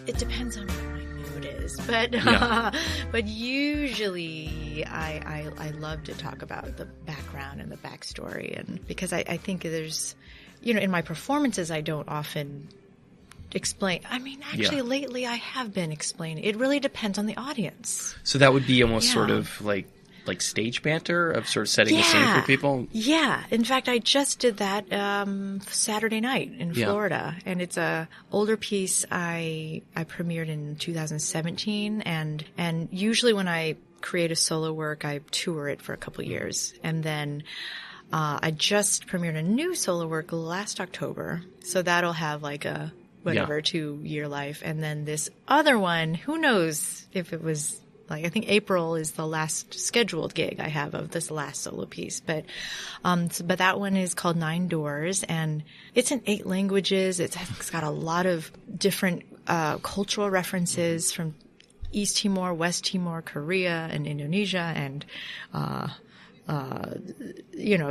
It depends on what my mood is, but but usually I love to talk about the background and the backstory, and because I think there's, in my performances I don't often explain. I mean, actually, lately I have been explaining. It really depends on the audience. So that would be almost sort of like stage banter of sort of setting the scene for people? Yeah. In fact, I just did that Saturday night in Florida. And it's a older piece I premiered in 2017. And usually when I create a solo work, I tour it for a couple years. And then I just premiered a new solo work last October. So that'll have like a 2-year life. And then this other one, who knows if it was, I think April is the last scheduled gig I have of this last solo piece. But that one is called 9 Doors, and it's in 8 languages. It's got a lot of different cultural references from East Timor, West Timor, Korea, and Indonesia, and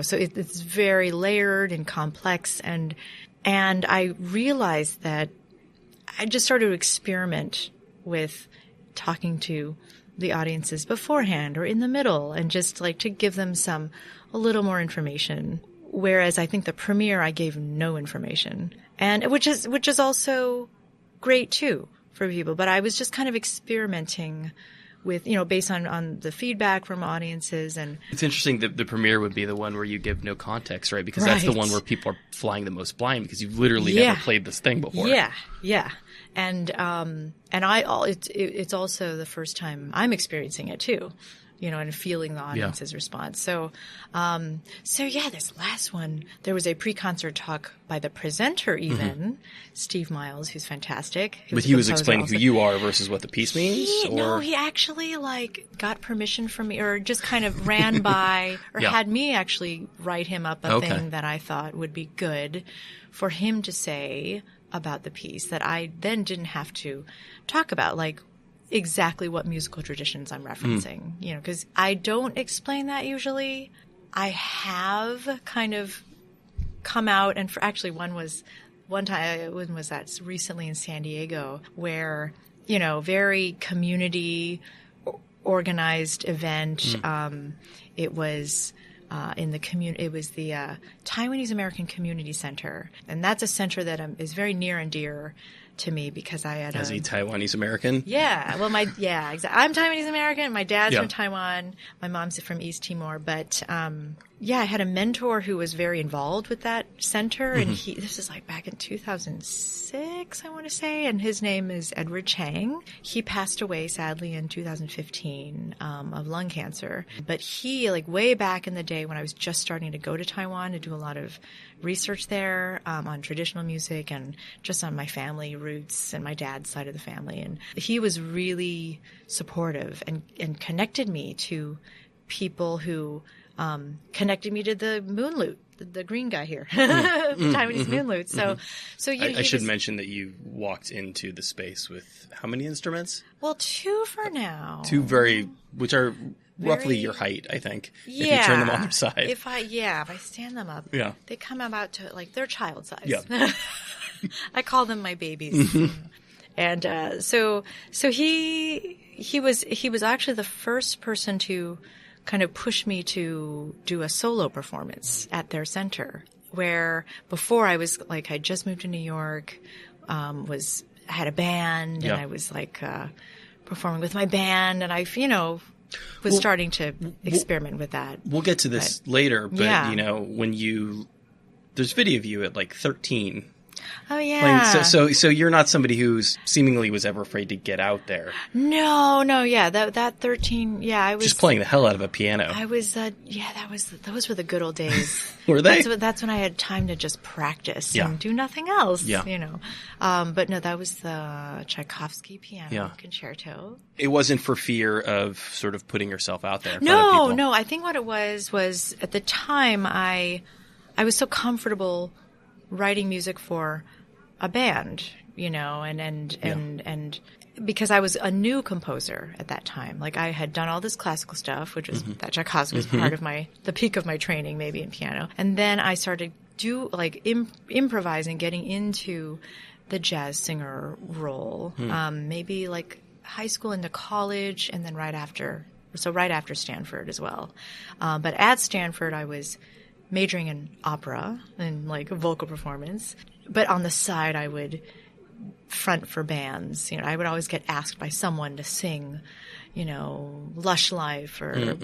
so it's very layered and complex, and I realized that I just started to experiment with talking to the audiences beforehand or in the middle, and just to give them a little more information. Whereas I think the premiere I gave no information, and which is also great too for people. But I was just kind of experimenting with, based on the feedback from audiences. And it's interesting that the premiere would be the one where you give no context, right? Because that's the one where people are flying the most blind, because you've literally never played this thing before. Yeah. And it's also the first time I'm experiencing it too, and feeling the audience's response. So this last one, there was a pre-concert talk by the presenter even, Steve Miles, who's fantastic. But he was explaining who you are versus what the piece means? No, he actually got permission from me, or just kind of ran by, or had me actually write him up a thing that I thought would be good for him to say about the piece, that I then didn't have to talk about, exactly what musical traditions I'm referencing, because I don't explain that usually. I have kind of come out, and one was that recently in San Diego, where, very community organized event. It was in the community. It was the Taiwanese American Community Center, and that's a center that is very near and dear to me, because I had a Taiwanese American. Yeah, well, I'm Taiwanese American. My dad's from Taiwan. My mom's from East Timor. But I had a mentor who was very involved with that center, and this is back in 2006, I want to say, and his name is Edward Chang. He passed away sadly in 2015 of lung cancer. But he, way back in the day when I was just starting to go to Taiwan to do a lot of research there on traditional music and just on my family roots and my dad's side of the family. And he was really supportive and connected me to people who connected me to the moon lute, the green guy here, Taiwanese moon lute. So I should mention that you walked into the space with how many instruments? Well, 2 for now. 2 which are roughly your height, I think. If you turn them on their side. If I stand them up, they come about to they're child size. Yeah. I call them my babies. And so he was actually the first person to kind of push me to do a solo performance at their center, where before I was I just moved to New York, had a band, and I was performing with my band, and I was starting to experiment with that. We'll get to this later, but when there's video of you at 13. Oh yeah. So you're not somebody who's seemingly was ever afraid to get out there. No, yeah. That 13, I was just playing the hell out of a piano. I was those were the good old days. Were they? That's when I had time to just practice and do nothing else. Yeah. But no, that was the Tchaikovsky piano concerto. It wasn't for fear of sort of putting yourself out there in front of people. No. I think what it was at the time I was so comfortable writing music for a band, and because I was a new composer at that time. I had done all this classical stuff, which was that Tchaikovsky was part of the peak of my training, maybe in piano. And then I started improvising, getting into the jazz singer role. Maybe like high school into college, and then right after Stanford as well. But at Stanford, I was majoring in opera and like vocal performance. But on the side, I would front for bands. I would always get asked by someone to sing, Lush Life or,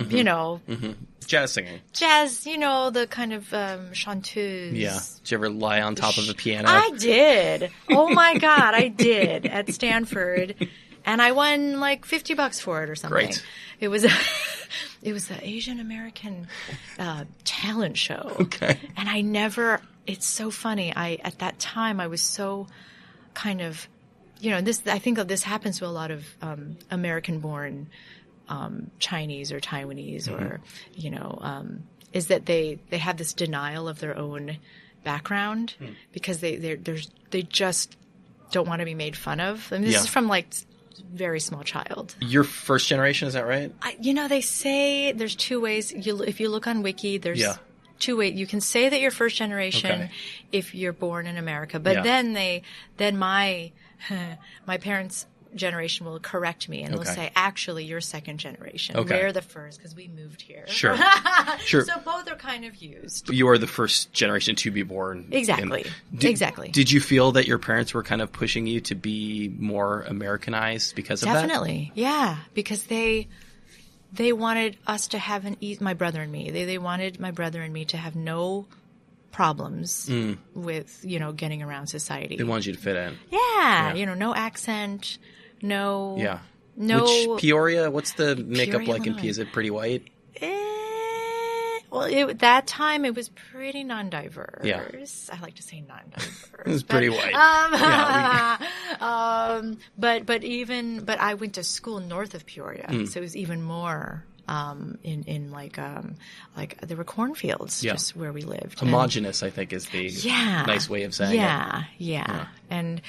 Jazz singing. Jazz, the kind of chanteuse. Yeah. Did you ever lie on top of a piano? I did. Oh my God, I did at Stanford. And I won like $50 for it or something. Great. It was the Asian American talent show. Okay. And it's so funny. At that time I was so kind of, I think this happens to a lot of American-born Chinese or Taiwanese or, is that they have this denial of their own background because they just don't want to be made fun of. And this is from like very small child. Your first generation, is that right? They say there's two ways. If you look on Wiki, there's two ways. You can say that you're first generation if you're born in America, but then my parents' generation will correct me and they'll say, actually, you're second generation. We're the first because we moved here. Sure. Sure. So both are kind of used. You are the first generation to be born. Exactly. Exactly. Did you feel that your parents were kind of pushing you to be more Americanized because of that? Definitely. Yeah. Because they wanted us to have my brother and me. They wanted my brother and me to have no problems with, getting around society. They wanted you to fit in. Yeah. No accent. No. Yeah. No. Which Peoria? What's the makeup Peoria, like in Peoria? Is it pretty white? Well, that time it was pretty non-diverse. Yeah. I like to say non-diverse. It was pretty white. But I went to school north of Peoria, so it was even more. In like there were cornfields just where we lived. Homogenous, I think, is the nice way of saying it. Yeah. And,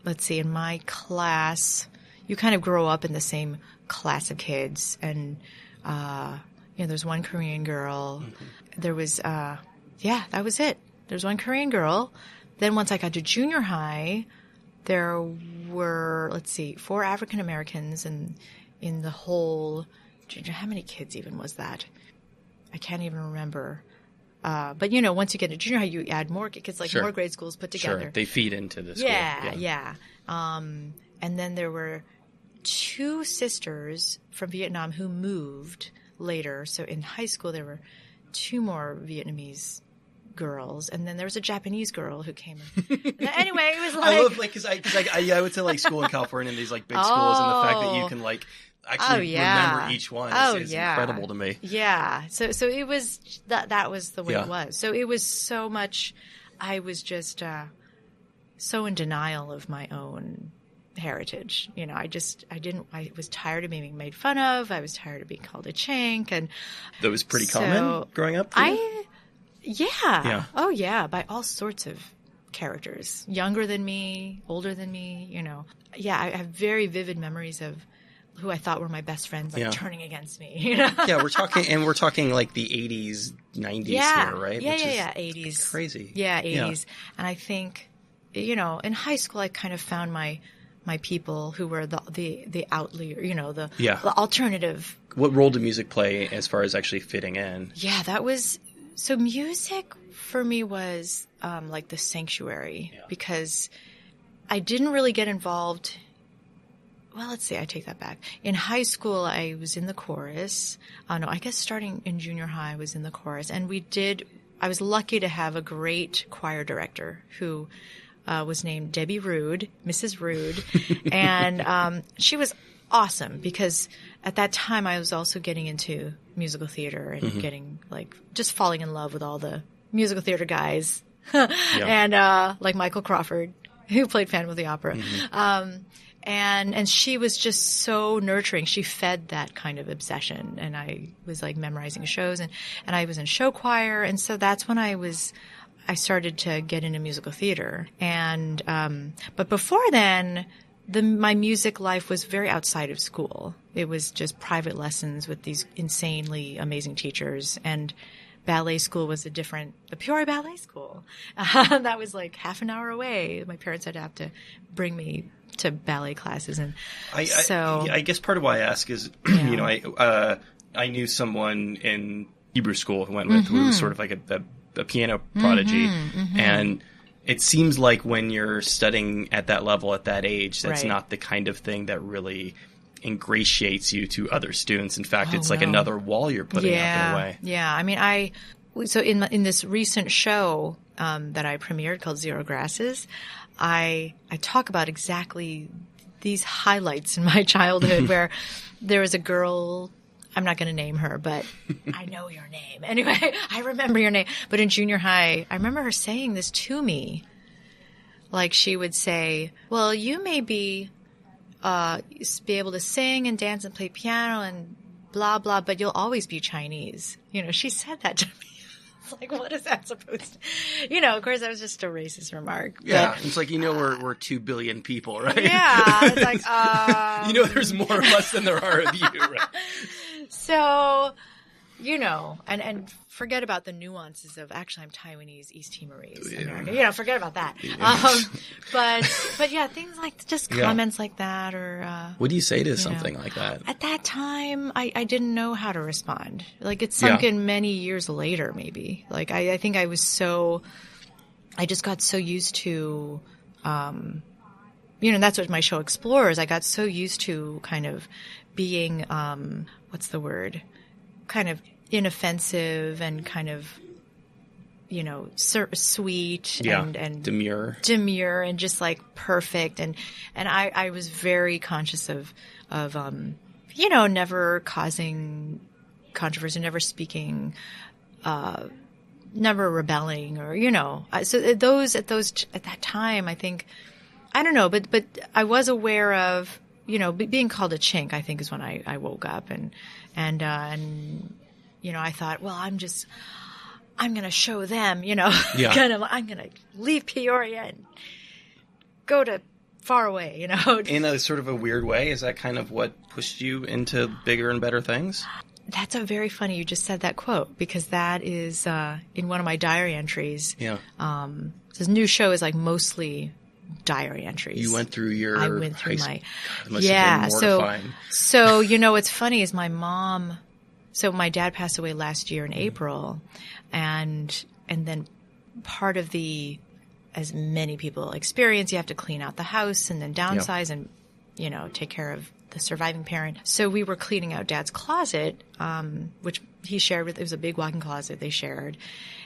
let's see, in my class, you kind of grow up in the same class of kids. And, there's one Korean girl. There was, that was it. There's one Korean girl. Then once I got to junior high, there were, 4 African Americans in the whole. How many kids even was that? I can't even remember. But once you get to junior high, you add more kids, more grade schools put together. Sure, they feed into the school. Yeah. And then there were 2 sisters from Vietnam who moved later. So in high school, there were 2 more Vietnamese girls, and then there was a Japanese girl who came in. Anyway, it was like... I love, because I went to school in California in these big schools, and the fact that you can actually remember each one is incredible to me. Yeah. So it was that was the way it was. So it was so much. I was just so in denial of my own heritage. I was tired of being made fun of. I was tired of being called a chink, and that was pretty common growing up. Yeah. Oh yeah, by all sorts of characters, younger than me, older than me. Yeah, I have very vivid memories of who I thought were my best friends, turning against me. Yeah, we're talking like the 80s, 90s here, right? Yeah, 80s. Crazy. Yeah, 80s. Yeah. And I think, in high school, I kind of found my people wwho were the outlier, the alternative. What role did music play as far as actually fitting in? Yeah, so music for me was like the sanctuary because I didn't really get involved. Well, let's see. I take that back. In high school, I was in the chorus. I guess starting in junior high, I was in the chorus. And I was lucky to have a great choir director who was named Debbie Rude, Mrs. Rude. And she was awesome because at that time I was also getting into musical theater and getting just falling in love with all the musical theater guys. And like Michael Crawford, who played Phantom of the Opera. And she was just so nurturing. She fed that kind of obsession. And I was memorizing shows and I was in show choir. And so that's when I started to get into musical theater. And, but before then, my music life was very outside of school. It was just private lessons with these insanely amazing teachers. And ballet school was the Peoria Ballet School. That was like half an hour away. My parents had to have to bring me to ballet classes. And I guess part of why I ask is, you know, I knew someone in Hebrew school who went with who was sort of like a piano prodigy. And it seems like when you're studying at that level at that age, that's not the kind of thing that really ingratiates you to other students. In fact, it's like another wall you're putting up in a way. Yeah. I mean, so in this recent show that I premiered called Zero Grasses, I talk about exactly these highlights in my childhood where there was a girl, I'm not going to name her, but I know your name. Anyway, I remember your name. But in junior high, I remember her saying this to me. Like she would say, well, you may be able to sing and dance and play piano and blah, blah, but you'll always be Chinese. You know, she said that to me. It's like, what is that supposed to, you know, of course that was just a racist remark. Yeah. But, it's like, you know, we're 2 billion people, right? Yeah. It's like, you know, there's more of us than there are of you, right? So, you know, and forget about the nuances of actually I'm Taiwanese, East Timorese, American. You know, forget about that. Yeah. But yeah, things like just comments like that or. What do you say to something like that? At that time, I didn't know how to respond. Like it sunk in many years later, maybe. Like I think I just got so used to, you know, that's what my show explores. I got so used to kind of being, what's the word? Kind of inoffensive and kind of, you know, sweet and demure and just like perfect. And I was very conscious of, you know, never causing controversy, never speaking, never rebelling or, you know, so at that time, I think, I don't know, but I was aware of, you know, being called a chink, I think is when I woke up and, you know, I thought, well, I'm going to show them, you know, I'm going to leave Peoria and go to far away, you know. In a sort of a weird way, is that kind of what pushed you into bigger and better things? That's a very funny, you just said that quote, because that is in one of my diary entries. Yeah. This new show is like mostly diary entries. You went through your I went through my God, it must have been mortifying. So you know what's funny is my dad passed away last year in April, and then part of as many people experience, you have to clean out the house and then downsize and, you know, take care of the surviving parent. So we were cleaning out Dad's closet, which he shared with, it was a big walk-in closet they shared.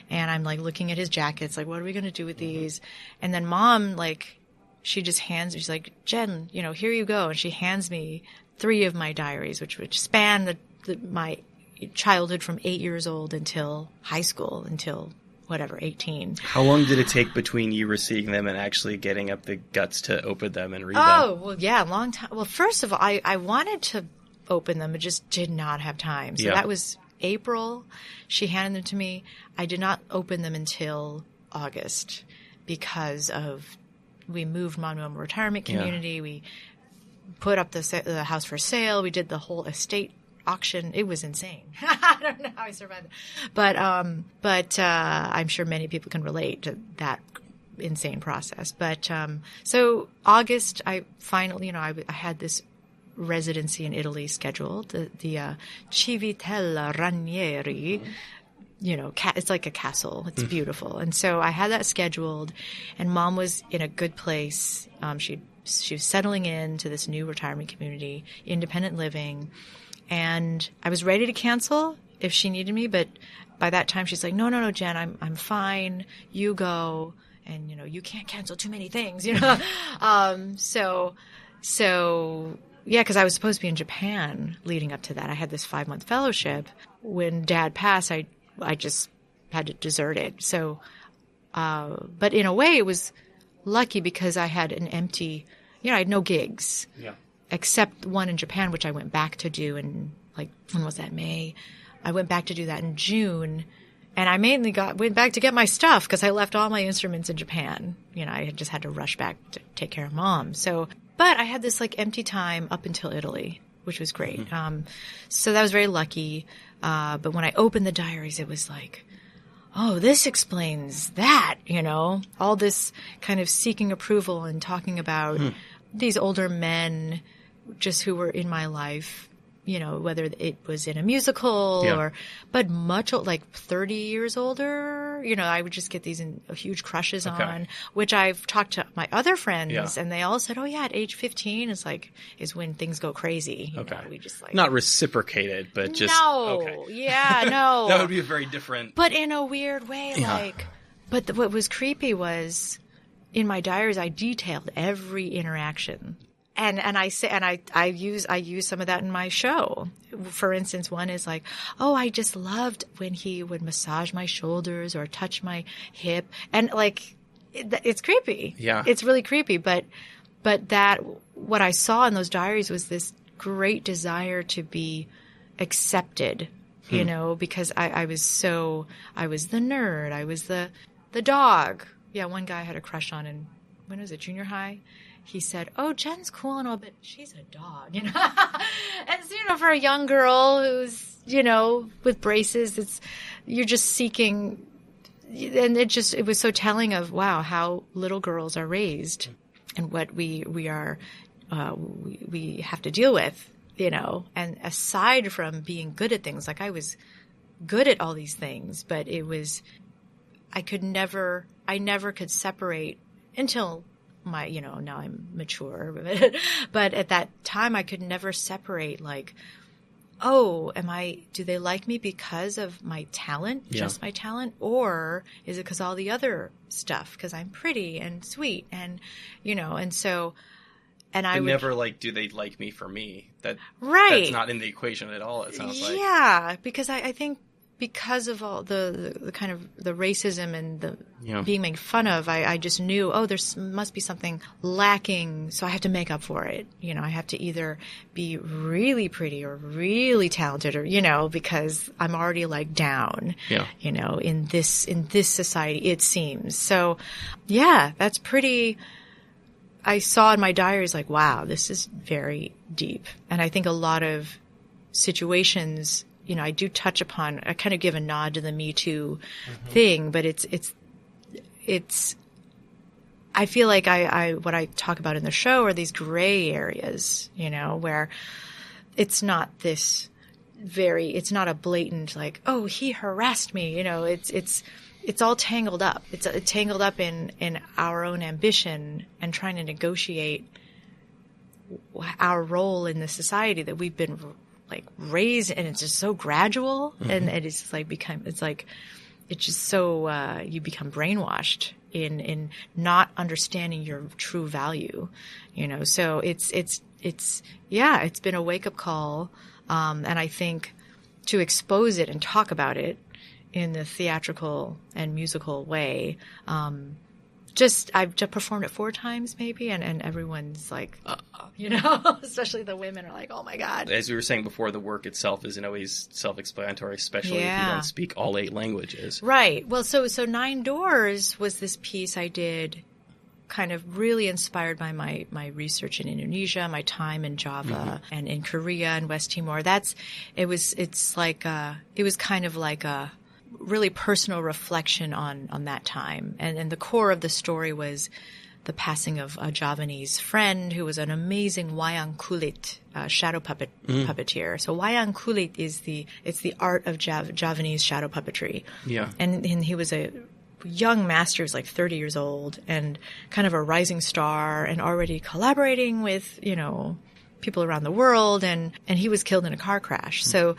And I'm like looking at his jackets, like, what are we going to do with these? And then Mom, like, she just hands me, she's like, Jen, you know, here you go. And she hands me 3 of my diaries, which span my childhood from 8 years old until high school, until whatever, 18. How long did it take between you receiving them and actually getting up the guts to open them and read them? Oh, well, yeah, a long time. Well, first of all, I wanted to open them, but just did not have time. So that was April. She handed them to me. I did not open them until August because we moved Mom to a retirement community. Yeah. We put up the house for sale. We did the whole estate auction. It was insane. I don't know how I survived it. But I'm sure many people can relate to that insane process. But so August, I finally, you know, I had this residency in Italy scheduled, the Civitella Ranieri. You know, it's like a castle. It's beautiful. And so I had that scheduled, and Mom was in a good place. She was settling into this new retirement community, independent living. And I was ready to cancel if she needed me, but by that time she's like, no, Jen, I'm fine. You go, and you know, you can't cancel too many things, you know. So yeah, because I was supposed to be in Japan leading up to that. I had this 5-month fellowship. When Dad passed, I just had to desert it. So, but in a way, it was lucky because I had an empty, you know, I had no gigs. Yeah. Except one in Japan, which I went back to do in, like, when was that, May? I went back to do that in June. And I mainly went back to get my stuff because I left all my instruments in Japan. You know, I just had to rush back to take care of Mom. So, but I had this, like, empty time up until Italy, which was great. So that was very lucky. But when I opened the diaries, it was like, oh, this explains that, all this kind of seeking approval and talking about these older men just who were in my life, whether it was in a musical but much like 30 years older, I would just get these huge crushes on, which I've talked to my other friends and they all said, oh yeah, at age 15 is when things go crazy. We just not reciprocated, but just, no. That would be a very different. But in a weird way, but what was creepy was in my diaries, I detailed every interaction. And I use some of that in my show. For instance, one is like, oh, I just loved when he would massage my shoulders or touch my hip, and like, it's creepy. Yeah, it's really creepy. But that what I saw in those diaries was this great desire to be accepted. Because I was the nerd, I was the dog. Yeah, one guy I had a crush on in, when was it, junior high? He said, oh, Jen's cool and all, but she's a dog, And so, for a young girl who's, with braces, you're just seeking, and it was so telling of, wow, how little girls are raised and what we have to deal with, and aside from being good at things, like I was good at all these things, but I never could separate until now I'm mature, but at that time I could never separate, like, oh, do they like me because of my talent, just my talent, or is it because all the other stuff, because I'm pretty and sweet and, and so, and I would never do they like me for me? That's not in the equation at all, it sounds like. Yeah, because I think because of all the kind of the racism and the being made fun of, I just knew, oh, there must be something lacking, so I have to make up for it. I have to either be really pretty or really talented, or because I'm already down. In this society, it seems. So, yeah, that's pretty. I saw in my diaries wow, this is very deep, and I think a lot of situations. I do touch upon, I kind of give a nod to the Me Too thing, but it's, I feel like what I talk about in the show are these gray areas, where it's not it's not a blatant, oh, he harassed me, it's all tangled up. It's tangled up in our own ambition and trying to negotiate our role in the society that we've been raised, and it's just so gradual, and it is just it's just so you become brainwashed in not understanding your true value, so it's been a wake up call, and I think to expose it and talk about it in the theatrical and musical way, I've just performed it 4 times maybe, and everyone's especially the women are like, oh my God. As we were saying before, the work itself isn't always self-explanatory, especially if you don't speak all 8 languages. Right. Well, so 9 Doors was this piece I did kind of really inspired by my research in Indonesia, my time in Java and in Korea and West Timor. It was kind of like a really personal reflection on that time. And the core of the story was the passing of a Javanese friend who was an amazing wayang kulit shadow puppeteer. So wayang kulit is the art of Javanese shadow puppetry. Yeah. And he was a young master, who's 30 years old and kind of a rising star and already collaborating with, people around the world, and he was killed in a car crash. So,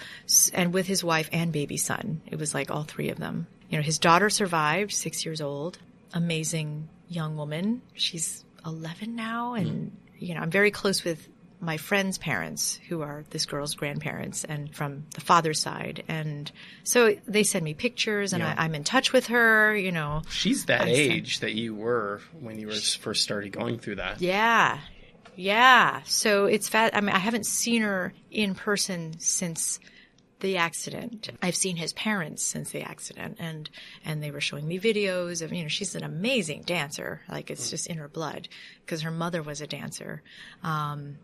and with his wife and baby son, it was all 3 of them. His daughter survived, 6 years old, amazing young woman. She's 11 now, and I'm very close with my friend's parents, who are this girl's grandparents, and from the father's side, and so they send me pictures, and I'm in touch with her. She's that age that you were when you were first started going through that. Yeah. So it's I haven't seen her in person since the accident. I've seen his parents since the accident, and they were showing me videos of, she's an amazing dancer. It's just in her blood, because her mother was a dancer, from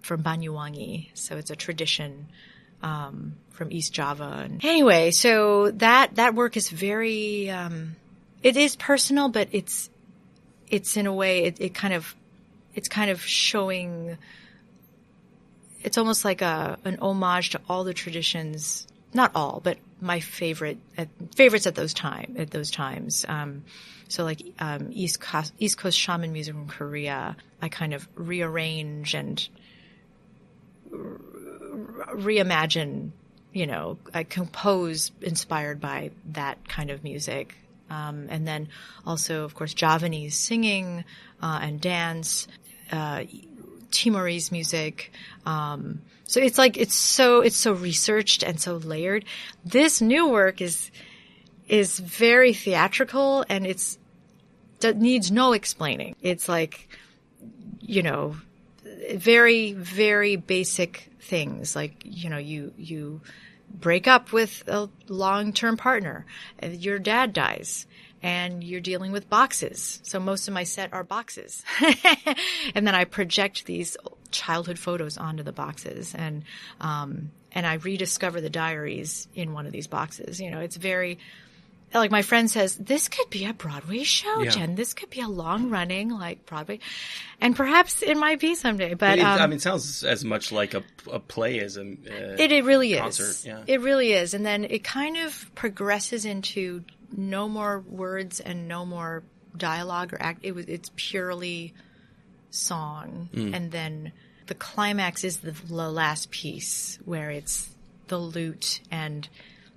Banyuwangi. So it's a tradition, from East Java. And anyway, so that work is very, it is personal, but it's in a way, it's kind of showing, it's almost like an homage to all the traditions, not all, but my favorites at those times. So like, East Coast shaman music from Korea, I kind of rearrange and reimagine, I compose inspired by that kind of music. And then also, of course, Javanese singing, and dance, Timorese music. So it's like, it's so researched and so layered. This new work is very theatrical, and that needs no explaining. It's like, very, very basic things. Like, you break up with a long-term partner, your dad dies, and you're dealing with boxes. So most of my set are boxes. And then I project these childhood photos onto the boxes, and I rediscover the diaries in one of these boxes. It's very, like, my friend says, this could be a Broadway show, Jen. This could be a long-running, like, Broadway. And perhaps it might be someday. But it sounds as much like a play as a it really concert. Is. Yeah. It really is. And then it kind of progresses into no more words and no more dialogue or act. It's purely song. And then the climax is the last piece, where it's the lute and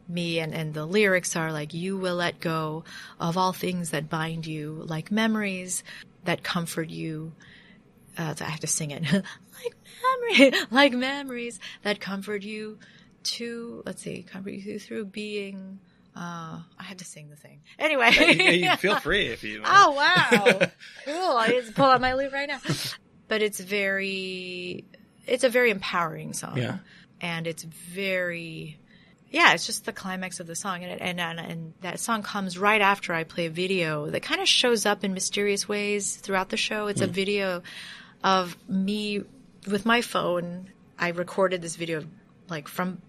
me, and the lyrics are like, you will let go of all things that bind you, like memories that comfort you. So I have to sing it. like memories that comfort you comfort you through being, I had to sing the thing. Anyway. You feel free if you want. Oh, wow. Cool. I just pull out my lute right now. But it's a very empowering song. Yeah. And it's very, it's just the climax of the song. And that song comes right after I play a video that kind of shows up in mysterious ways throughout the show. It's a video of me with my phone. I recorded this video, like, from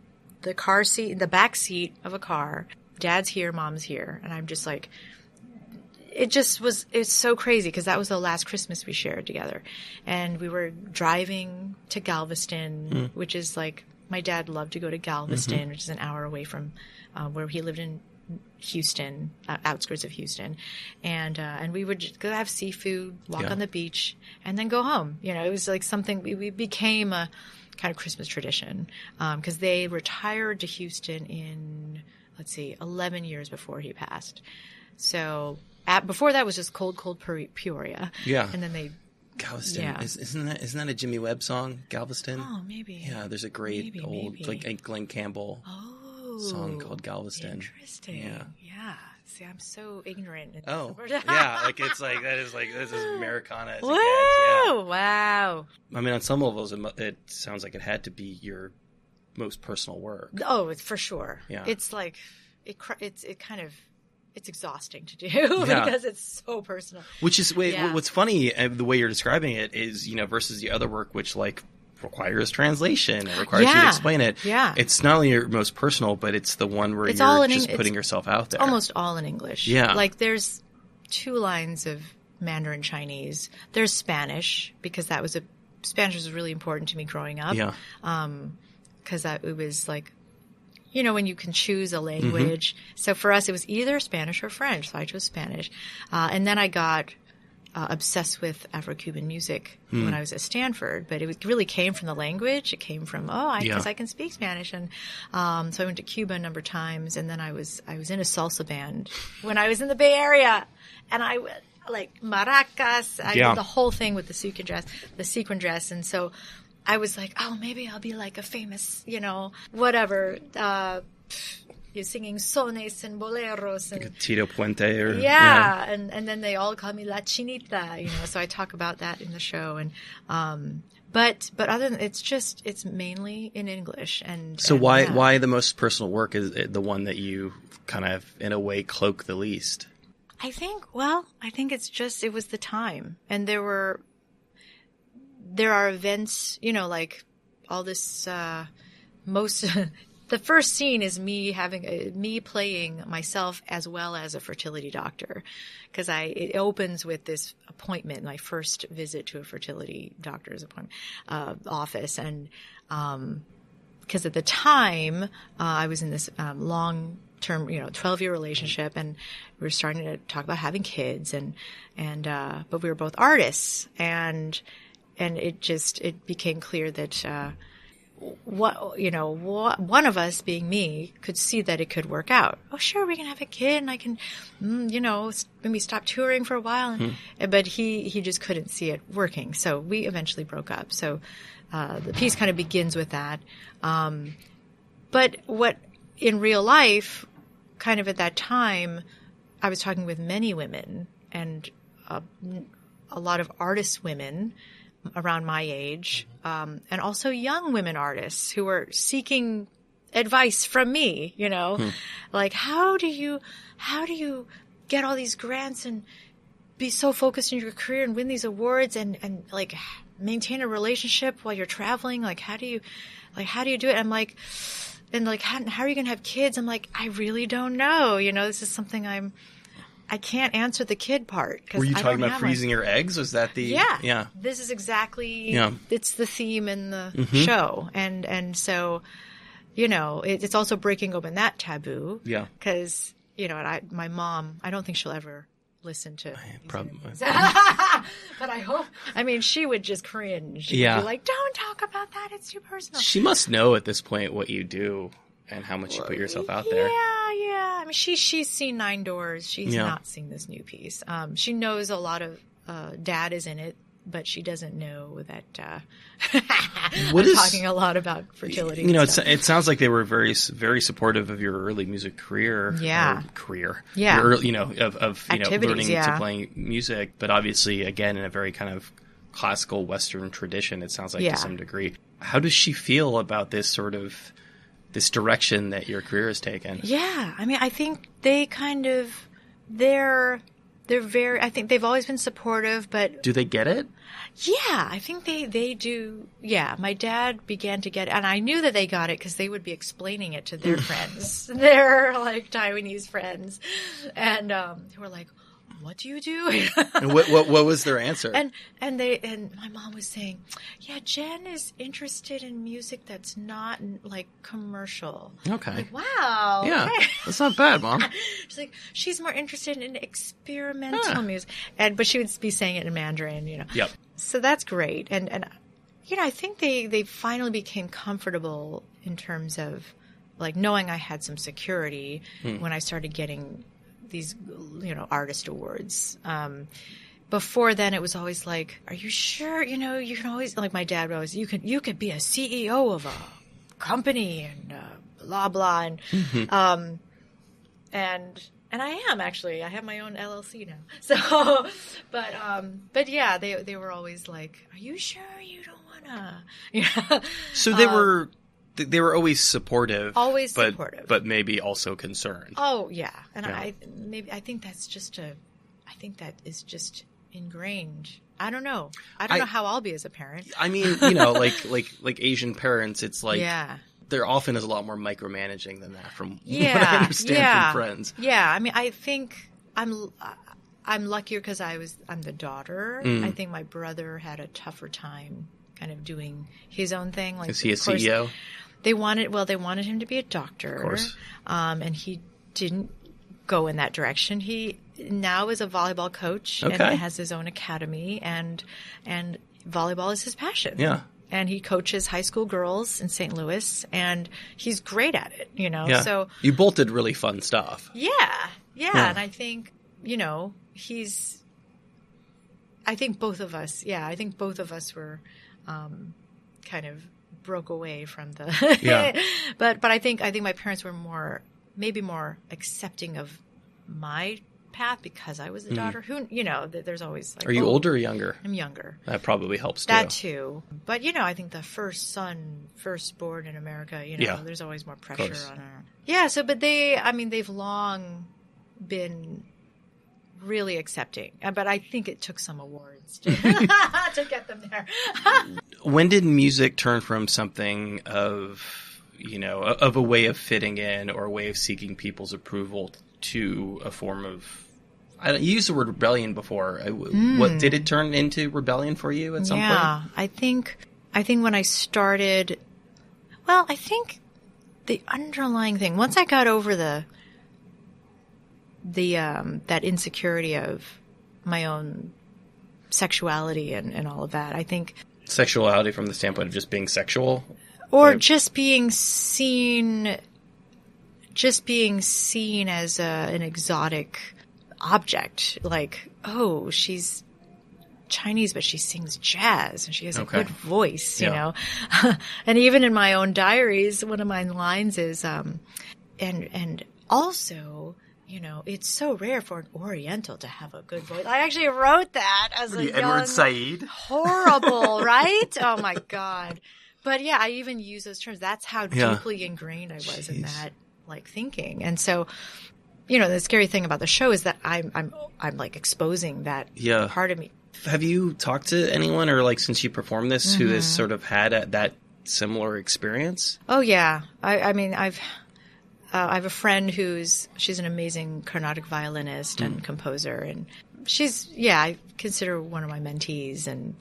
the car seat, the back seat of a car. Dad's here, mom's here. And I'm just like, it's so crazy, because that was the last Christmas we shared together. And we were driving to Galveston, which is like, my dad loved to go to Galveston, which is an hour away from where he lived in Houston, outskirts of Houston. And we would just go have seafood, walk on the beach, and then go home. It was like something, we became a kind of Christmas tradition, because they retired to Houston in, 11 years before he passed. So before that was just cold Peoria. Yeah. And then they... Galveston. Yeah. Isn't that a Jimmy Webb song, Galveston? Oh, maybe. Yeah, there's a great like Glenn Campbell song called Galveston. Interesting. Yeah. See, I'm so ignorant. Oh, yeah. Like, it's like, this is Americana as it Whoa! gets. Yeah. Wow. I mean, on some levels, it sounds like it had to be your most personal work. Oh, it's for sure. Yeah. It's like, it's exhausting to do because it's so personal. Which is, what's funny, the way you're describing it is, versus the other work, which, like, requires translation and requires you to explain it. Yeah. It's not only your most personal, but it's the one where you're just putting yourself out there. It's almost all in English. Yeah. Like, there's 2 lines of Mandarin Chinese. There's Spanish, because Spanish was really important to me growing up. Yeah. Because it was like, when you can choose a language. So for us, it was either Spanish or French. So I chose Spanish. And then I got obsessed with Afro-Cuban music when I was at Stanford. But it really came from the language. It came from, because I can speak Spanish. And so I went to Cuba a number of times. And then I was in a salsa band when I was in the Bay Area. And I would, like, maracas. I did the whole thing with the sequin dress. And so I was like, maybe I'll be like a famous, whatever, you're singing sones and boleros. And, like Tito Puente or... Yeah. And then they all call me La Chinita, so I talk about that in the show. And, but other than, it's mainly in English. And so why the most personal work is the one that you kind of, in a way, cloak the least? I think it was the time. And there are events, like all this the first scene is me playing myself as well as a fertility doctor, because it opens with this appointment, my first visit to a fertility doctor's appointment office, and because at the time I was in this long-term, 12-year relationship, and we were starting to talk about having kids, but we were both artists, and it became clear that one of us, being me, could see that it could work out. Oh, sure, we can have a kid, and I can, maybe stop touring for a while. But he just couldn't see it working. So we eventually broke up. So the piece kind of begins with that. But what in real life, kind of at that time, I was talking with many women and a lot of artist women around my age, and also young women artists who were seeking advice from me, like, how do you get all these grants and be so focused in your career and win these awards and like maintain a relationship while you're traveling? Like, how do you do it? I'm like, and like, how are you going to have kids? I'm like, I really don't know. This is something I can't answer the kid part. Were you talking about freezing your eggs? Was that the... Yeah. This is exactly... Yeah. It's the theme in the show. And so, it's also breaking open that taboo. Yeah. Because, my mom, I don't think she'll ever listen to... Probably. But I hope... she would just cringe. She'd be like, don't talk about that. It's too personal. She must know at this point what you do and how much you put yourself out there. Yeah. She's seen Nine Doors. She's not seen this new piece. She knows a lot of Dad is in it, but she doesn't know that talking a lot about fertility. It sounds like they were very, very supportive of your early music career. Yeah. Your early, of learning to play music, but obviously, again, in a very kind of classical Western tradition, it sounds like to some degree. How does she feel about this sort of this direction that your career has taken? Yeah. I think they kind of, they're very, I think they've always been supportive, but... Do they get it? Yeah, I think they do. Yeah, my dad began to get it, and I knew that they got it because they would be explaining it to their friends, their like Taiwanese friends, and who were like, what do you do? And what was their answer? And my mom was saying, yeah, Jen is interested in music that's not like commercial. Okay. Like, wow. Yeah, okay. That's not bad, Mom. She's like, she's more interested in experimental music, but she would be saying it in Mandarin, Yep. So that's great, and I think they finally became comfortable in terms of like knowing I had some security when I started getting these, artist awards. Before then, it was always like, "Are you sure? You can always like." My dad always, "You could be a CEO of a company and blah blah," and I am actually. I have my own LLC now. So, but yeah, they were always like, "Are you sure you don't wanna?" Yeah. So they were always supportive. Always but, supportive. But maybe also concerned. Oh, yeah. And I think that is just ingrained. I don't know. I don't know how I'll be as a parent. Like Asian parents, it's like there often is a lot more micromanaging than that from what I understand from friends. Yeah. I think I'm luckier because I'm the daughter. I think my brother had a tougher time kind of doing his own thing. Like, is he a CEO? They wanted him to be a doctor, of course, and he didn't go in that direction. He now is a volleyball coach and has his own academy, and volleyball is his passion. Yeah, and he coaches high school girls in St. Louis, and he's great at it. Yeah. So you both did really fun stuff. Yeah, and I think he's. I think both of us. Yeah, I think both of us were. Kind of broke away from the but I think my parents were maybe more accepting of my path because I was a daughter. Who there's always like, are you older or younger? I'm younger. That probably helps too. That too. But I think the firstborn in America, there's always more pressure on her. Yeah, so but they've long been really accepting, but I think it took some awards to get them there. When did music turn from something of of a way of fitting in or a way of seeking people's approval to a form of, you used the word rebellion before. What did it turn into rebellion for you at some point? Yeah, I think when I started, well, I think the underlying thing, once I got over that insecurity of my own sexuality and all of that, I think sexuality from the standpoint of just being sexual, or just being seen as an exotic object, like, oh, she's Chinese, but she sings jazz and she has a good voice, you know. And even in my own diaries, one of my lines is, and also, it's so rare for an Oriental to have a good voice. I actually wrote that as a young, Edward Said. Horrible, right? Oh my God. But yeah, I even use those terms. That's how deeply ingrained I was in that, thinking. And so, the scary thing about the show is that I'm like exposing that part of me. Have you talked to anyone, or since you performed this, who has sort of had that similar experience? Oh yeah, I mean, I have a friend she's an amazing Carnatic violinist and composer, and I consider one of my mentees, and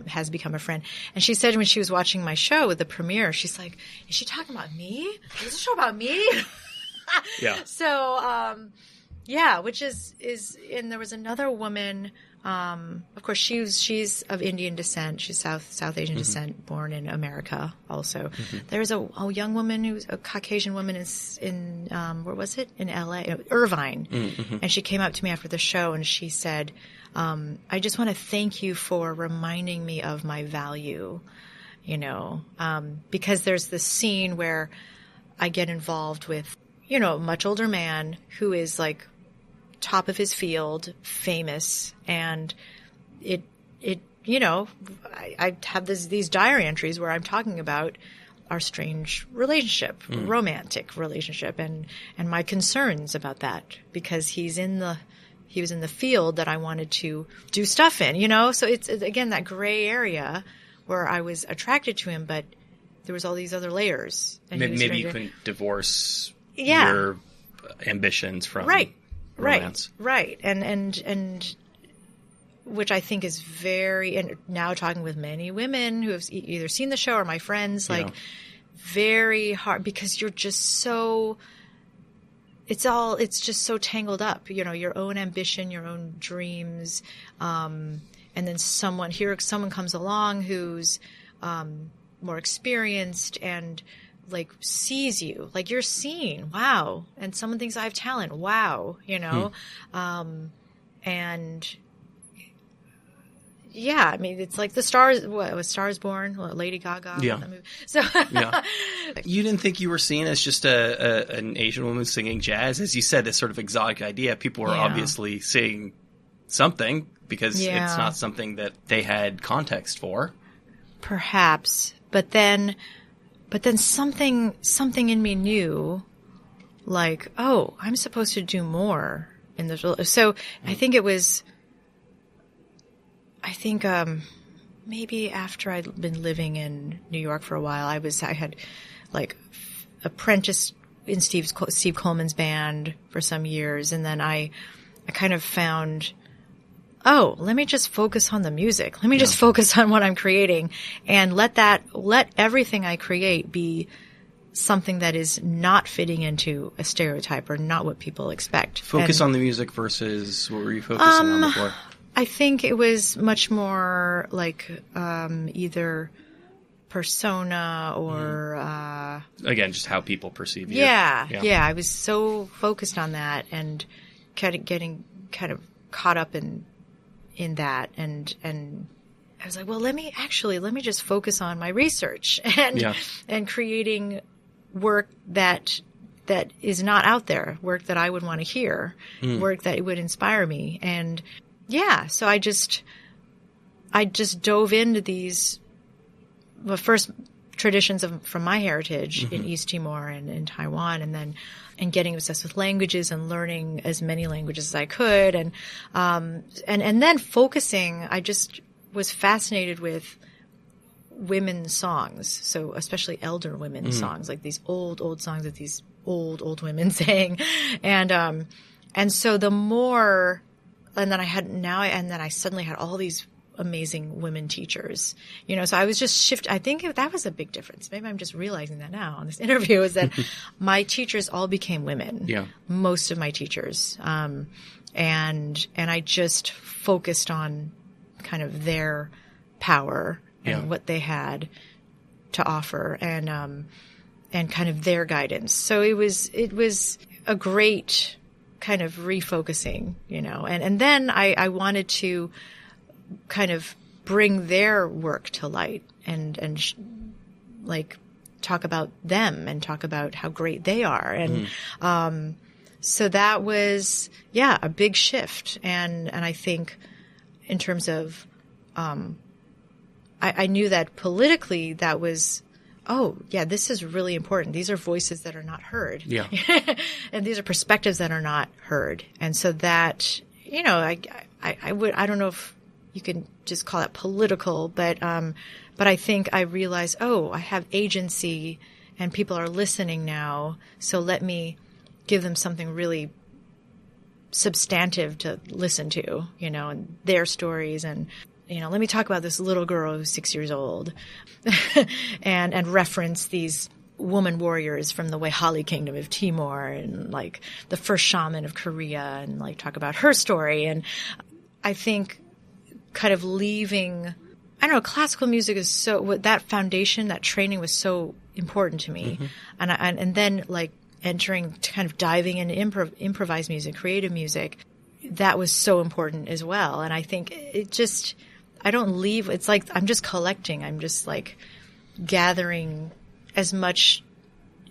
has become a friend. And she said when she was watching my show with the premiere, she's like, "Is she talking about me? Is this a show about me?" Yeah. So, which is, and there was another woman. Of course, she's of Indian descent. She's South Asian descent, born in America. Also, there's a young woman who's a Caucasian woman in where was it, in L.A., Irvine, and she came up to me after the show and she said, "I just want to thank you for reminding me of my value, because there's this scene where I get involved with a much older man who is like top of his field, famous, and I have these diary entries where I'm talking about our strange relationship, romantic relationship, and my concerns about that, because he was in the field that I wanted to do stuff in, So it's again that gray area where I was attracted to him, but there was all these other layers. And maybe you couldn't divorce your ambitions from romance. Right. And which I think is very, and now talking with many women who have either seen the show or my friends, very hard, because you're just so, it's just so tangled up, your own ambition, your own dreams. And then someone comes along who's, more experienced and sees you, you're seen. Wow. And someone thinks I have talent. Wow. And I mean, it's like the Stars, was Stars Born? Lady Gaga. Yeah. That movie. So You didn't think you were seen as just an Asian woman singing jazz? As you said, this sort of exotic idea. People were obviously seeing something, because it's not something that they had context for. Perhaps. But then something in me knew, oh, I'm supposed to do more in this. So I think maybe after I'd been living in New York for a while, I had apprenticed in Steve Coleman's band for some years, and then I kind of found, oh, let me just focus on the music. Let me just focus on what I'm creating, and let everything I create be something that is not fitting into a stereotype or not what people expect. Focus on the music versus what were you focusing on before? I think it was much more either persona or again, just how people perceive you. Yeah. I was so focused on that and getting kind of caught up in that, and I was like, well, let me just focus on my research and creating work that is not out there, work that I would want to hear, work that would inspire me. And so I just dove into these, first traditions from my heritage in East Timor and in Taiwan, and getting obsessed with languages and learning as many languages as I could. And then focusing, I just was fascinated with women's songs. So especially elder women's songs, like these old songs that these old women sang. And so the more, and then I suddenly had all these amazing women teachers, so I was just I think that was a big difference. Maybe I'm just realizing that now on this interview, is that my teachers all became women. Yeah. Most of my teachers. And I just focused on kind of their power and what they had to offer and kind of their guidance. So it was a great kind of refocusing, and then I wanted to kind of bring their work to light and like talk about them and talk about how great they are. And, so that was, a big shift. And I think in terms of, I knew that politically that was, this is really important. These are voices that are not heard. Yeah. And these are perspectives that are not heard. And so that, I don't know if you can just call it political, but I think I realized, I have agency and people are listening now. So let me give them something really substantive to listen to, and their stories. And, let me talk about this little girl who's 6 years old and reference these woman warriors from the Wehali Kingdom of Timor and like the first shaman of Korea and like talk about her story. And I think kind of leaving, classical music is that foundation, that training was so important to me. And then like entering, kind of diving into improvised music, creative music, that was so important as well. And I think I don't leave, it's like I'm just collecting, I'm just like gathering as much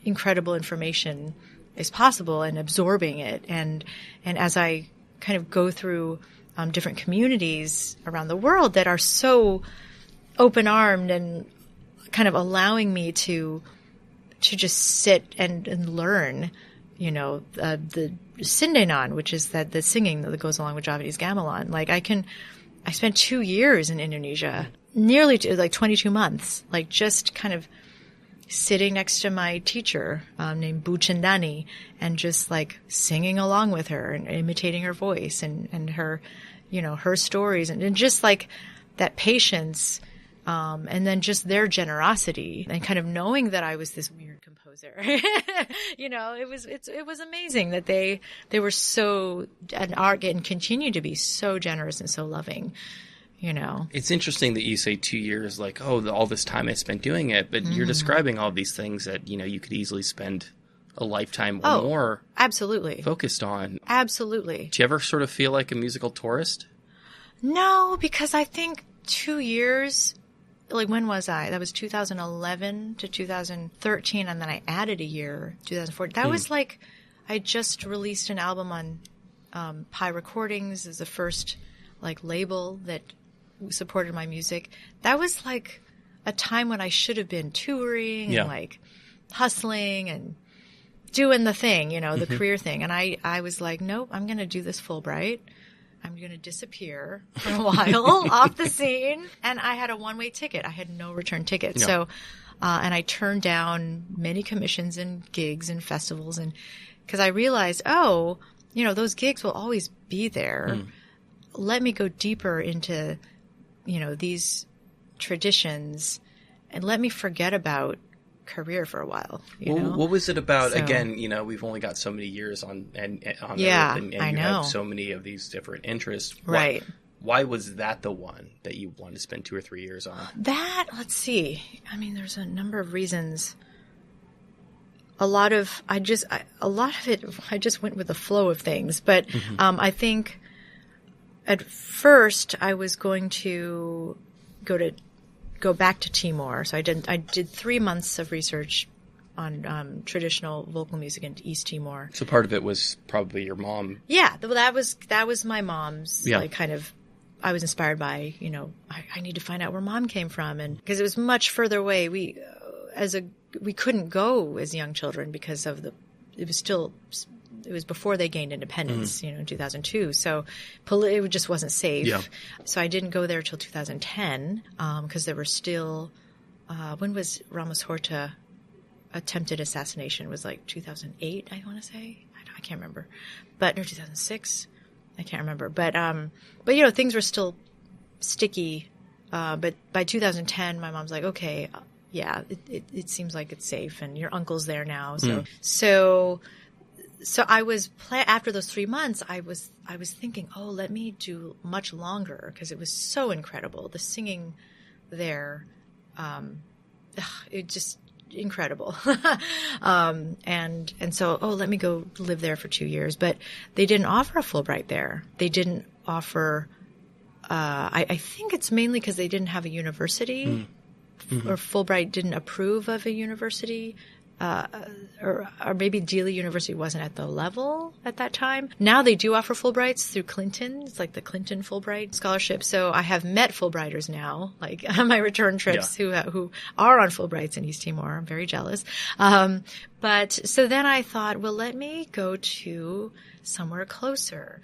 incredible information as possible and absorbing it. And as I kind of go through different communities around the world that are so open-armed and kind of allowing me to just sit and learn, the Sindenan, which is the singing that goes along with Javanese gamelan. Like I spent 2 years in Indonesia, nearly like 22 months, like just kind of sitting next to my teacher named Bu Chendani and just like singing along with her and imitating her voice and her, her stories and just like that patience. And then just their generosity and kind of knowing that I was this weird composer, it was amazing that they were so, and continue to be so generous and so loving, It's interesting that you say 2 years, like, all this time I spent doing it, but you're describing all these things that, you could easily spend a lifetime or more. Absolutely. Focused on. Absolutely. Do you ever sort of feel like a musical tourist? No, because I think 2 years, like when was I? That was 2011 to 2013, and then I added a year, 2014. That was like, I just released an album on Pi Recordings as the first like label that supported my music. That was like a time when I should have been touring and like hustling and doing the thing, the career thing. And I was like, nope, I'm going to do this Fulbright. I'm going to disappear for a while off the scene. And I had a one-way ticket. I had no return ticket. Yeah. So, and I turned down many commissions and gigs and festivals. And because I realized, those gigs will always be there. Let me go deeper into, these traditions and let me forget about career for a while. What was it about? So, again, we've only got so many years on Earth, and you have so many of these different interests. Right. Why was that the one that you wanted to spend 2 or 3 years on? Let's see. I mean, there's a number of reasons. A lot of it, I just went with the flow of things. But I think at first I was going to go back to Timor. So I did 3 months of research on traditional vocal music in East Timor. So part of it was probably your mom. Yeah, that was my mom's. Like kind of, I was inspired by, I need to find out where mom came from, and because it was much further away. We couldn't go as young children because of it was before they gained independence, in 2002. So it just wasn't safe. Yeah. So I didn't go there till 2010 because there were still when was Ramos Horta attempted assassination? It was like 2008, I want to say. I can't remember. But no, 2006. I can't remember. But things were still sticky. But by 2010, my mom's like, okay, yeah, it seems like it's safe, and your uncle's there now. So I was after those 3 months, I was thinking, oh, let me do much longer, because it was so incredible. The singing there, it just incredible. And so, let me go live there for 2 years. But they didn't offer a Fulbright there. They didn't offer. I think it's mainly because they didn't have a university, or Fulbright didn't approve of a university. Or maybe Dealey University wasn't at the level at that time. Now they do offer Fulbrights through Clinton. It's like the Clinton Fulbright scholarship. So I have met Fulbrighters now, like on my return trips, who are on Fulbrights in East Timor. I'm very jealous. But so then I thought, well, let me go to somewhere closer,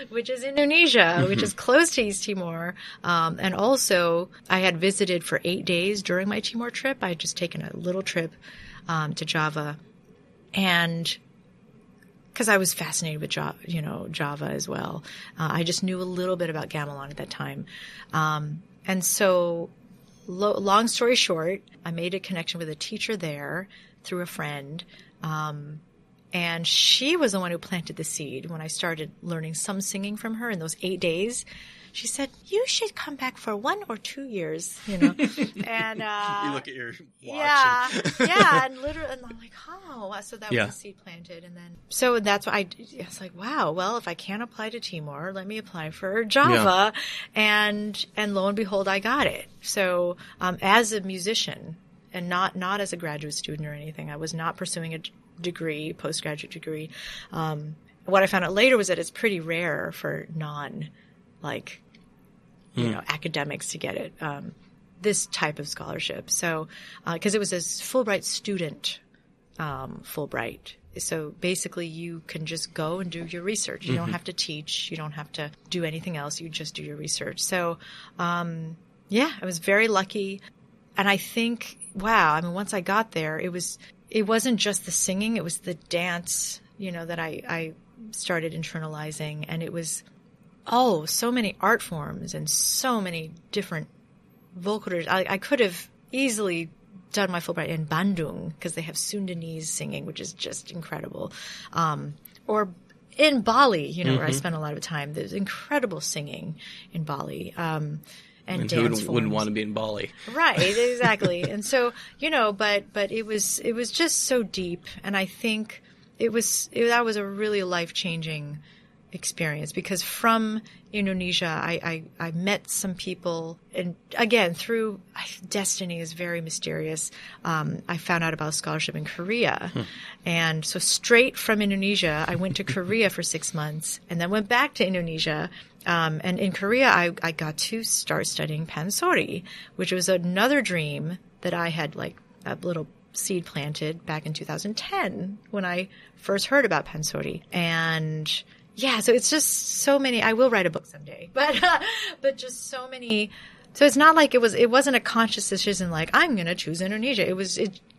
which is Indonesia, which is close to East Timor. And also I had visited for 8 days during my Timor trip. I had just taken a little trip to Java, and because I was fascinated with Java as well. I just knew a little bit about gamelan at that time. And so long story short, I made a connection with a teacher there through a friend. And she was the one who planted the seed when I started learning some singing from her in those 8 days. She said, you should come back for 1 or 2 years, And you look at your watch. And literally, and I'm like, oh, so that was the seed planted. And then, so that's why I was like, wow, well, if I can't apply to Timor, let me apply for Java. And lo and behold, I got it. So, as a musician, and not as a graduate student or anything, I was not pursuing a degree, postgraduate degree. What I found out later was that it's pretty rare for academics to get it, this type of scholarship. So, because it was a Fulbright student, Fulbright. So basically you can just go and do your research. You don't have to teach. You don't have to do anything else. You just do your research. So, I was very lucky. And I think, once I got there, it wasn't just the singing, it was the dance, that I started internalizing. And it was, so many art forms and so many different vocal. I could have easily done my Fulbright in Bandung, because they have Sundanese singing, which is just incredible. Or in Bali, where I spent a lot of time. There's incredible singing in Bali. And dance who wouldn't want to be in Bali? Right, exactly. And so, but it was just so deep. And I think that was a really life-changing experience, because from Indonesia, I met some people, and again, through destiny is very mysterious. I found out about a scholarship in Korea. And so straight from Indonesia, I went to Korea for 6 months and then went back to Indonesia. And in Korea, I got to start studying pansori, which was another dream that I had a little seed planted back in 2010 when I first heard about pansori. And so it's just so many. I will write a book someday, but just so many. So it's not like it wasn't a conscious decision, like I'm going to choose Indonesia.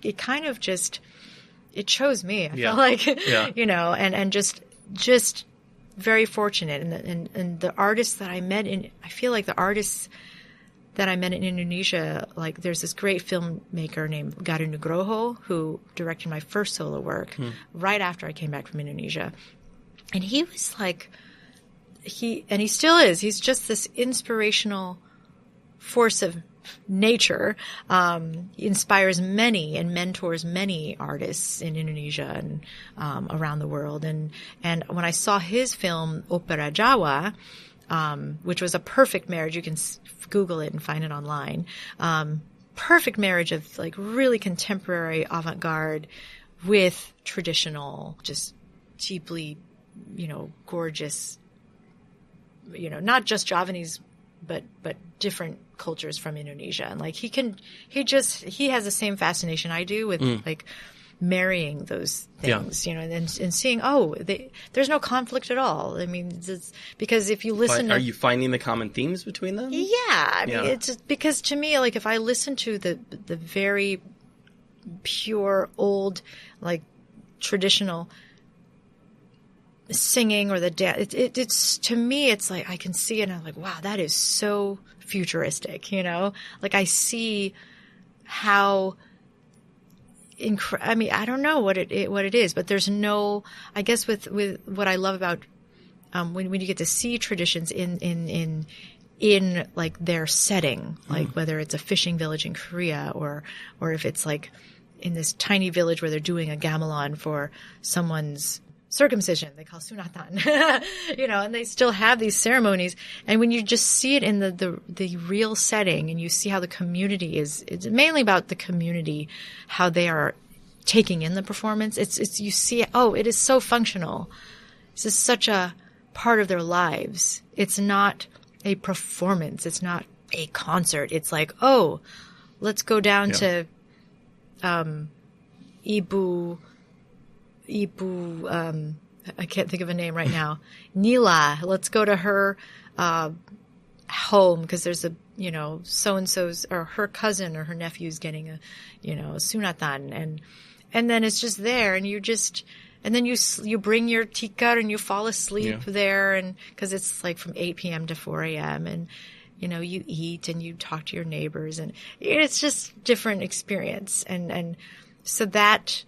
It kind of just, it chose me. I felt like, and just very fortunate. And the artists that I met I feel like the artists that I met in Indonesia, there's this great filmmaker named Garu Nugroho who directed my first solo work right after I came back from Indonesia. And he was he still is. He's just this inspirational force of nature. He inspires many and mentors many artists in Indonesia and around the world. And when I saw his film Opera Jawa, which was a perfect marriage, you can Google it and find it online. Perfect marriage of really contemporary avant-garde with traditional, just deeply gorgeous, not just Javanese, but different cultures from Indonesia. And he has the same fascination I do with marrying those things, and seeing, there's no conflict at all. I mean, because if you listen, are you finding the common themes between them? Yeah, I mean, it's because to me, like if I listen to the very pure old, like traditional singing or the dance, it's to me, it's like I can see it and I'm like, wow, that is so futuristic, like I see how I mean, I don't know what it is, but there's no, I guess with what I love about when you get to see traditions in like their setting, like whether it's a fishing village in Korea or if it's like in this tiny village where they're doing a gamelan for someone's circumcision, they call sunatan, and they still have these ceremonies. And when you just see it in the real setting and you see how the community it's mainly about the community, how they are taking in the performance. It's you see, it is so functional. This is such a part of their lives. It's not a performance. It's not a concert. It's like, let's go down to, Ibu, I can't think of a name right now. Nila, let's go to her home because there's a so-and-so's or her cousin or her nephew's getting a sunatan, and then it's just there, and and then you bring your tikar and you fall asleep there, and because it's like from 8 p.m. to 4 a.m. and you eat and you talk to your neighbors, and it's just different experience, and so that.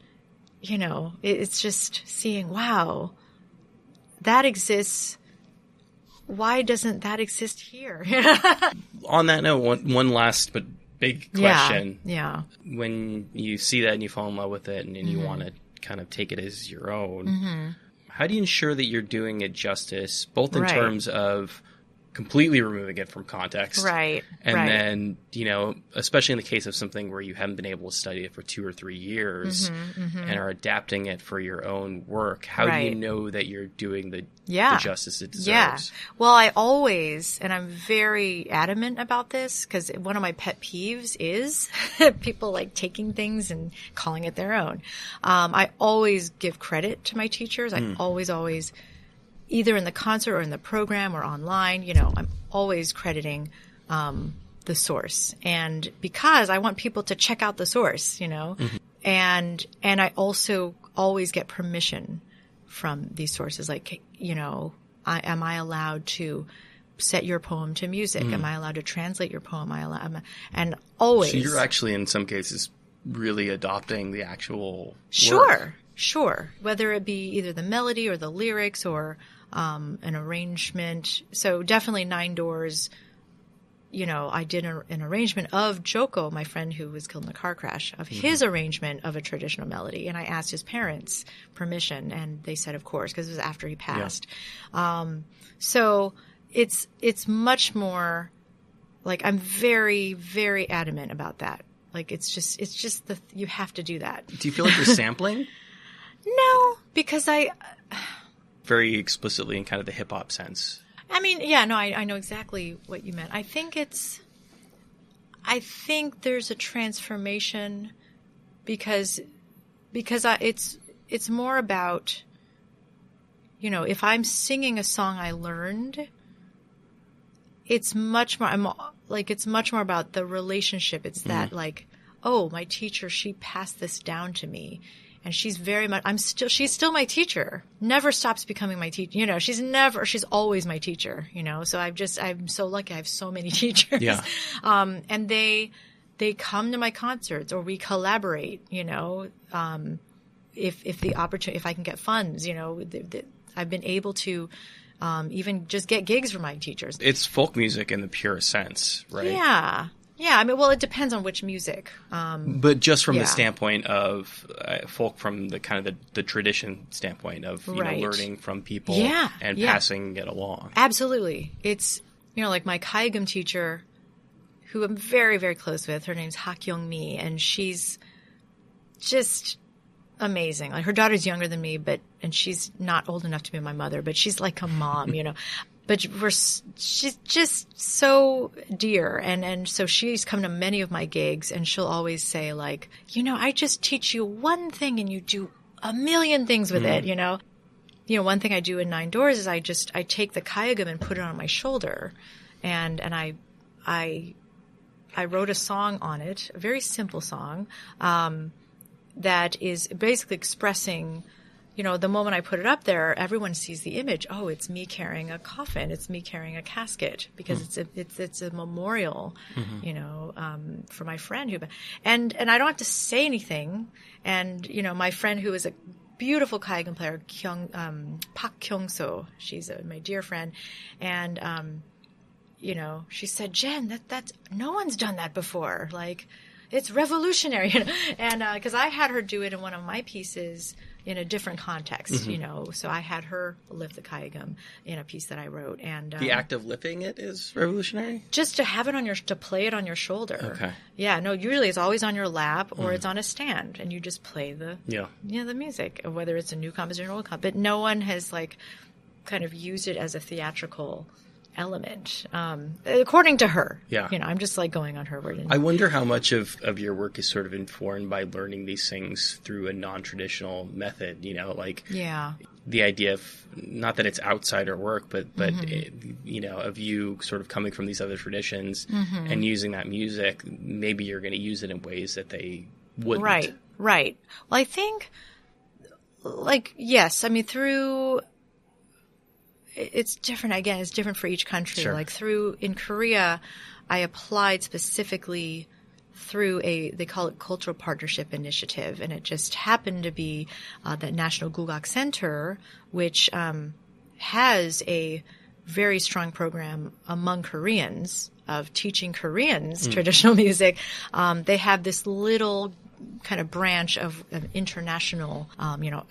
It's just seeing, wow, that exists. Why doesn't that exist here? On that note, one last but big question. Yeah. When you see that and you fall in love with it and you want to kind of take it as your own, how do you ensure that you're doing it justice, both in terms of completely removing it from context. Right. And then, especially in the case of something where you haven't been able to study it for 2 or 3 years and are adapting it for your own work, how do you know that you're doing the justice it deserves? Yeah. Well, I always, and I'm very adamant about this because one of my pet peeves is people like taking things and calling it their own. I always give credit to my teachers. I always either in the concert or in the program or online, I'm always crediting the source. And because I want people to check out the source, and I also always get permission from these sources. Like, am I allowed to set your poem to music? Am I allowed to translate your poem? And always. So you're actually in some cases really adopting the actual work. Sure. Whether it be either the melody or the lyrics or an arrangement. So definitely Nine Doors, I did an arrangement of Joko, my friend who was killed in a car crash, of his arrangement of a traditional melody. And I asked his parents permission, and they said, of course, because it was after he passed. Yeah. So it's much more like I'm very, very adamant about that. Like it's just you have to do that. Do you feel like you're sampling? No, because very explicitly in kind of the hip hop sense. I mean, yeah, no, I know exactly what you meant. I think there's a transformation because it's more about, if I'm singing a song I learned, it's much more about the relationship. It's that like, oh, my teacher, she passed this down to me. And she's very much, she's still my teacher. Never stops becoming my teacher. She's always my teacher, So I'm so lucky I have so many teachers. Yeah. And they come to my concerts or we collaborate, if the opportunity, if I can get funds, I've been able to, even just get gigs from my teachers. It's folk music in the pure sense, right? Yeah. Yeah, I mean, well, it depends on which music. But just from the standpoint of folk, from the kind of the tradition standpoint of learning from people and passing it along. Absolutely, it's like my Kaigum teacher, who I'm very, very close with. Her name's Hak Young Mi, and she's just amazing. Like her daughter's younger than me, and she's not old enough to be my mother, but she's like a mom, but she's just so dear. And so she's come to many of my gigs, and she'll always say, like, I just teach you one thing and you do a million things with it, one thing I do in Nine Doors is I take the kayagum and put it on my shoulder. And I wrote a song on it, a very simple song, that is basically expressing, the moment I put it up there, everyone sees the image. Oh, it's me carrying a coffin. It's me carrying a casket, because it's a memorial, for my friend and I don't have to say anything. And, my friend who is a beautiful kayagum player, Park Kyung-so, she's my dear friend. And, she said, Jen, that's no one's done that before. Like, it's revolutionary. And because I had her do it in one of my pieces in a different context, so I had her lift the kayagum in a piece that I wrote. And the act of lifting it is revolutionary? Just to have it to play it on your shoulder. Okay. Yeah, no, usually it's always on your lap or it's on a stand, and you just play the music, whether it's a new composition or old composition. But no one has kind of used it as a theatrical element, according to her. Yeah. I'm just going on her word. I wonder how much of your work is sort of informed by learning these things through a non-traditional method, the idea of, not that it's outsider work, but of you sort of coming from these other traditions and using that music, maybe you're going to use it in ways that they wouldn't. Right. Well, I think, yes, through... It's different. Again, it's different for each country. Sure. In Korea, I applied specifically through they call it Cultural Partnership Initiative. And it just happened to be the National Gugak Center, which has a very strong program among Koreans of teaching Koreans traditional music. They have this little kind of branch of international,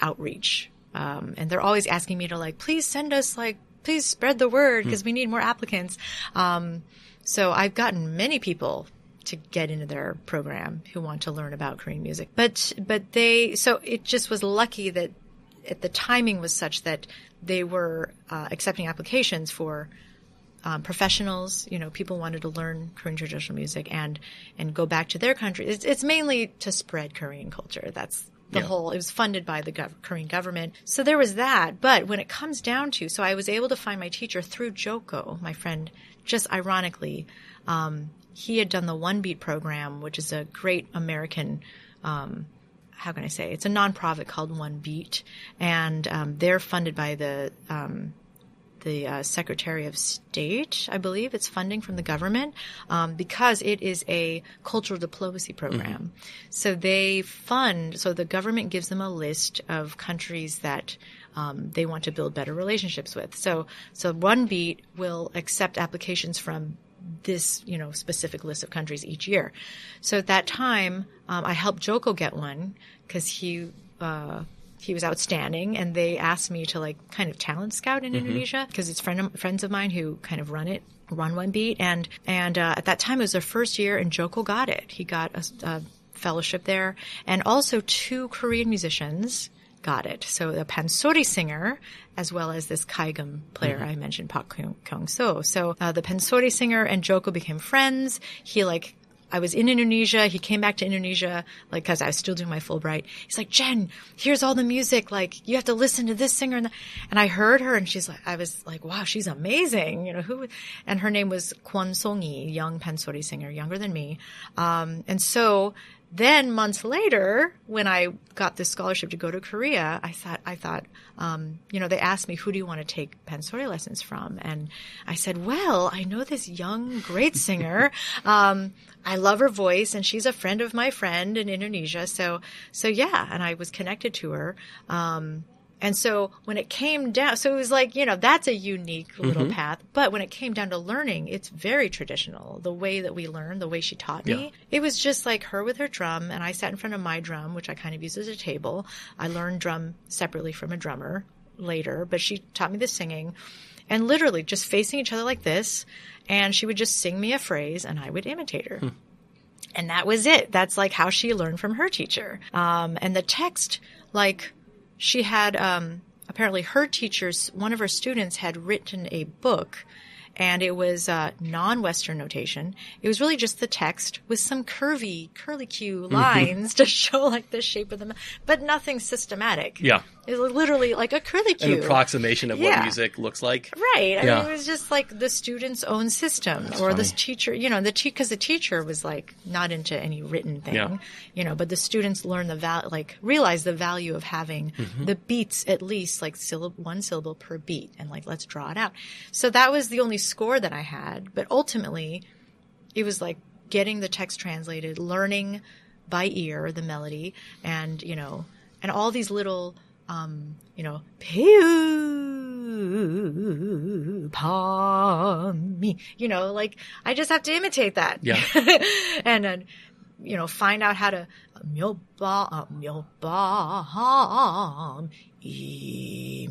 outreach. And they're always asking me to please send us, please spread the word, because we need more applicants. So I've gotten many people to get into their program who want to learn about Korean music. But so it just was lucky that the timing was such that they were accepting applications for professionals. People wanted to learn Korean traditional music and go back to their country. It's mainly to spread Korean culture. That's it was funded by the Korean government. So there was that. But when it comes down to, so I was able to find my teacher through Joko, my friend, just ironically. He had done the One Beat program, which is a great American, how can I say? It's a nonprofit called One Beat. And they're funded by the Secretary of State, I believe. It's funding from the government because it is a cultural diplomacy program. So so the government gives them a list of countries that they want to build better relationships with. So One Beat will accept applications from this, specific list of countries each year. So at that time, I helped Joko get one because he was outstanding, and they asked me to kind of talent scout in Indonesia because it's friends of mine who kind of run One Beat. And at that time it was their first year, and Joko got it. He got a fellowship there, and also 2 Korean musicians got it. So the pansori singer, as well as this kayagum player I mentioned, Park Kyung-so. So the pansori singer and Joko became friends. I was in Indonesia. He came back to Indonesia, because I was still doing my Fulbright. He's like, Jen, here's all the music. You have to listen to this singer. And I heard her, and I was like, wow, she's amazing. And her name was Kwon Song-yi, young pansori singer, younger than me. And so then months later, when I got this scholarship to go to Korea, I thought, they asked me, who do you want to take pansori lessons from? And I said, well, I know this young, great singer. I love her voice, and she's a friend of my friend in Indonesia. So yeah, and I was connected to her. And so when it came down, so it was that's a unique little path. But when it came down to learning, it's very traditional. The way that we learn, the way she taught me, it was just like her with her drum. And I sat in front of my drum, which I kind of use as a table. I learned drum separately from a drummer later, but she taught me the singing, and literally just facing each other like this. And she would just sing me a phrase, and I would imitate her. And that was it. That's how she learned from her teacher. And the text, she had a apparently her teachers, one of her students had written a book, and it was non-Western notation. It was really just the text with some curly Q lines to show like the shape of the, but nothing systematic. Yeah. It was literally like a curly Q. An approximation of what music looks like. Right. I mean, it was just like the student's own system. That's or funny. The teacher, you know, because the teacher was like not into any written thing, you know, but the students learn realize the value of having the beats at least like one syllable per beat, and like, let's draw it out. So that was the only score that I had. But ultimately, it was like getting the text translated, learning by ear the melody, and, you know, and all these little, you know, me, you know, like I just have to imitate that. Yeah. And then, you know, find out how to you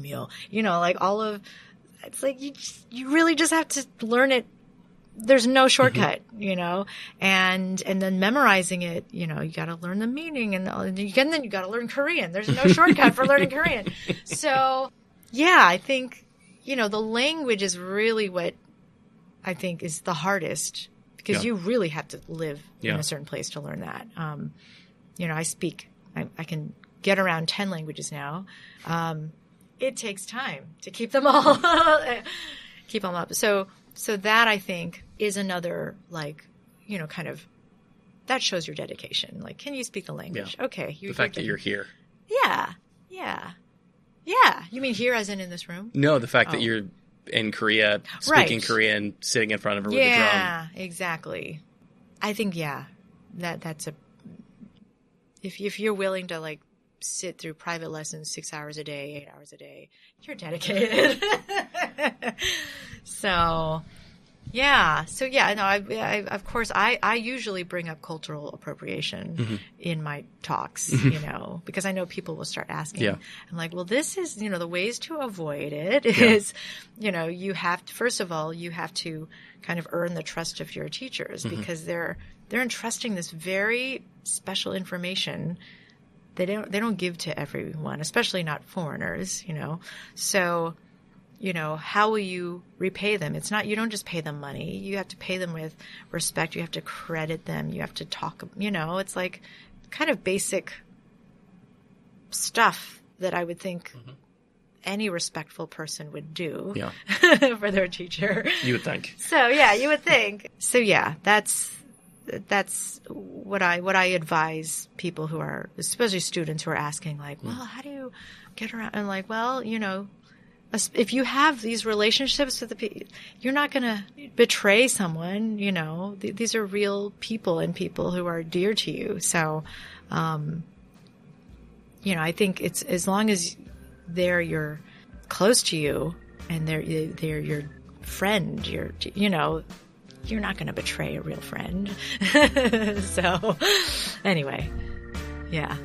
know, like all of, it's like you really just have to learn it. There's no shortcut, you know, and then memorizing it, you know, you got to learn the meaning, and then you got to learn Korean. There's no shortcut for learning Korean. So, yeah, I think, you know, the language is really what I think is the hardest, because you really have to live in a certain place to learn that. You know, I can get around 10 languages now. It takes time to keep them all, keep them up. So that, I think, is another, like, you know, kind of, that shows your dedication. Like, can you speak the language? Yeah. Okay. The fact that you're here. Yeah. Yeah. Yeah. You mean here as in this room? No, the fact that you're in Korea, speaking Korean, sitting in front of her with a drum. Yeah, exactly. I think, that's if you're willing to, like, sit through private lessons 6 hours a day, 8 hours a day, you're dedicated. So I of course I usually bring up cultural appropriation in my talks, you know, because I know people will start asking. I'm like, well, this is, you know, the ways to avoid it is, you know, you have to, first of all, you have to kind of earn the trust of your teachers, because they're entrusting this very special information they don't give to everyone, especially not foreigners, you know. So, you know, how will you repay them? It's not, you don't just pay them money. You have to pay them with respect. You have to credit them. You have to talk, you know, it's like kind of basic stuff that I would think any respectful person would do for their teacher. You would think. So, yeah, you would think. So, yeah, that's what I advise people who are, especially students who are asking, like, well, how do you get around? And like, well, you know, if you have these relationships with the people, you're not going to betray someone, you know. These are real people and people who are dear to you. So, you know, I think it's, as long as you're close to you and they're your friend, you know, you're not going to betray a real friend. So, anyway, yeah.